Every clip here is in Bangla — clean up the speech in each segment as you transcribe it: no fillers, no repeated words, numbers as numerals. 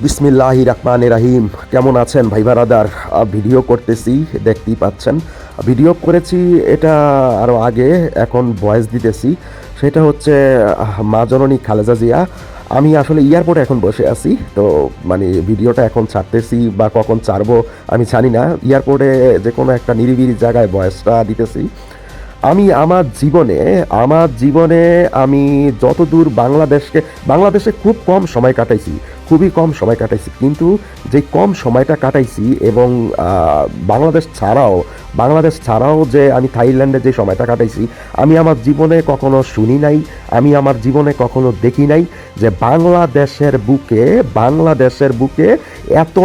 বিসমিল্লাহির রহমানির রহিম। কেমন আছেন ভাই বারাদার? ভিডিও করতেছি, দেখতেই পাচ্ছেন। ভিডিও করেছি এটা আরও আগে, এখন ভয়েস দিতেছি। সেটা হচ্ছে মা জননী খালেদা জিয়া। আমি আসলে এয়ারপোর্টে এখন বসে আছি, তো মানে ভিডিওটা এখন ছাড়তেছি বা কখন ছাড়বো আমি জানি না। এয়ারপোর্টে যে কোনো একটা নিরিবিলি জায়গায় ভয়েসটা দিতেছি। আমি আমার জীবনে আমি যতদূর বাংলাদেশে খুব কম সময় কাটাইছি, খুবই কম সময় কাটাইছি, কিন্তু যে কম সময়টা কাটাইছি এবং বাংলাদেশ ছাড়াও যে আমি থাইল্যান্ডে যে সময়টা কাটাইছি, আমি আমার জীবনে কখনো শুনি নাই, আমি আমার জীবনে কখনো দেখি নাই যে বাংলাদেশের বুকে এত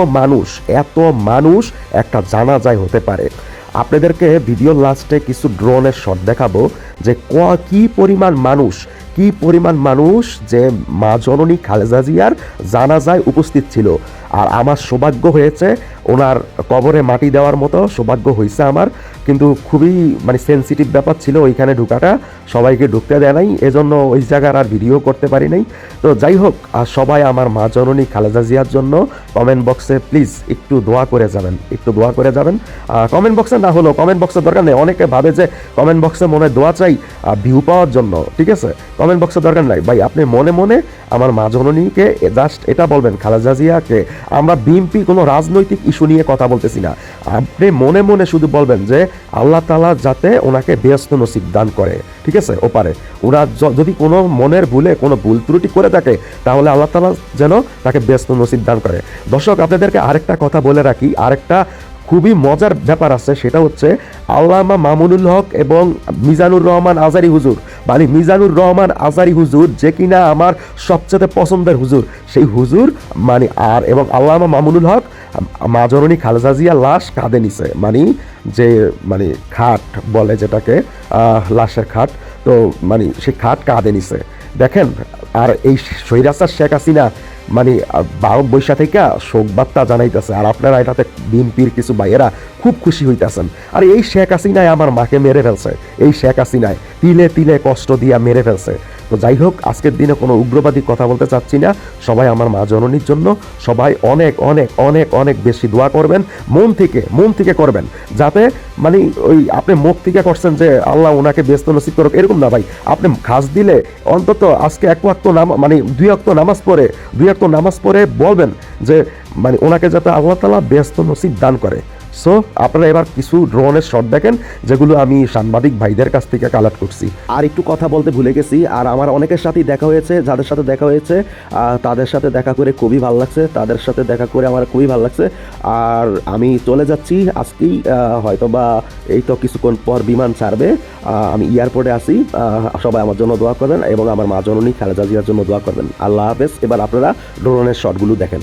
মানুষ একটা জানাজায় হতে পারে। আপনাদেরকে ভিডিওর লাস্টে কিছু ড্রোনের শট দেখাবো যে কি পরিমাণ মানুষ যে মা জননী খালেদা জিয়ার জানাজায় উপস্থিত ছিল। আর আমার সৌভাগ্য হয়েছে ওনার কবরে মাটি দেওয়ার মতো সৌভাগ্য হয়েছে আমার, কিন্তু খুবই মানে সেন্সিটিভ ব্যাপার ছিল ওইখানে ঢুকাটা, সবাইকে ঢুকতে দেয় নাই, এজন্য ওই জায়গার আর ভিডিও করতে পারি নাই। তো যাই হোক, সবাই আমার মা জননী খালেদা জিয়ার জন্য কমেন্ট বক্সে প্লিজ একটু দোয়া করে যাবেন। কমেন্ট বক্সে না হলেও, কমেন্ট বক্সের দরকার নেই, অনেকে ভাবে যে কমেন্ট বক্সে মনে দোয়া চাই ভিউ পাওয়ার জন্য, ঠিক আছে? কমেন্ট বক্সের দরকার নাই ভাই, আপনি মনে মনে আমার মা জননীকে জাস্ট এটা বলবেন, খালেদা জিয়াকে, আমরা বিএনপি কোনো রাজনৈতিক ইস্যু নিয়ে কথা বলতেছি না, আপনি মনে মনে শুধু বলবেন যে আল্লাহ তাআলা যাতে ওনাকে বেহেশত নসিব দান করে, ঠিক আছে? ওপারে ওরা যদি কোনো মনের কোনো ভুল ত্রুটি করে থাকে, তাহলে আল্লাহ তাআলা যেন তাকে বেহেশত নসিব দান করে। দর্শক, আপনাদেরকে আরেকটা কথা বলে রাখি, আরেকটা খুবই মজার ব্যাপার আছে, সেটা হচ্ছে আল্লামা মামুনুল হক এবং মিজানুর রহমান আজারি হুজুর, মানে মিজানুর রহমান আজারি হুজুর যে কিনা আমার সবচেয়ে পছন্দের হুজুর, সেই হুজুর মানে এবং আল্লামা মামুনুল হক মা জননী খালেদা জিয়া লাশ কাঁধে নিছে, মানে খাট বলে যেটাকে, লাশের খাট, তো মানে সেই খাট কাঁধে নিছে দেখেন। আর এই স্বৈরাচার শেখ হাসিনা মানে ভারত বৈশা থেকে শোক বার্তা জানাইতেছে, আর আপনারা এটাতে বিএনপির কিছু ভাইয়েরা খুব খুশি হইতেছেন। আর এই শেখ হাসিনায় আমার মাকে মেরে ফেলছে, এই শেখ হাসিনায় তিলে তিলে কষ্ট দিয়া মেরে ফেলছে। তো যাই হোক, আজকের দিনে কোনো উগ্রবাদী কথা বলতে চাচ্ছি না, সবাই আমার মা জননীর জন্য সবাই অনেক অনেক অনেক অনেক বেশি দোয়া করবেন, মন থেকে করবেন, যাতে মানে ওই আপনি মুখ থেকে করছেন যে আল্লাহ ওনাকে ব্যস্ত নসিব করুক, এরকম না ভাই। আপনি খাস দিলে অন্তত আজকে দুই ওয়াক্ত নামাজ পড়ে বলবেন যে মানে ওনাকে যাতে আল্লাহ তাআলা ব্যস্ত নসিব দান করে। সো আপনারা এবার কিছু ড্রোনের শট দেখেন, যেগুলো আমি সাংবাদিক ভাইদের কাছ থেকে কালেক্ট করছি। আর একটু কথা বলতে ভুলে গেছি, আর আমার অনেকের সাথেই দেখা হয়েছে, যাদের সাথে দেখা হয়েছে তাদের সাথে দেখা করে খুবই ভালো লাগছে, আর আমি চলে যাচ্ছি আজকেই, হয়তো বা এই তো কিছুক্ষণ পর বিমান ছাড়বে, আমি এয়ারপোর্টে আছি। সবাই আমার জন্য দোয়া করবেন এবং আমার মা জননী খালেদা জিয়ার জন্য দোয়া করবেন। আল্লাহ হাফেজ। এবার আপনারা ড্রোনের শটগুলো দেখেন।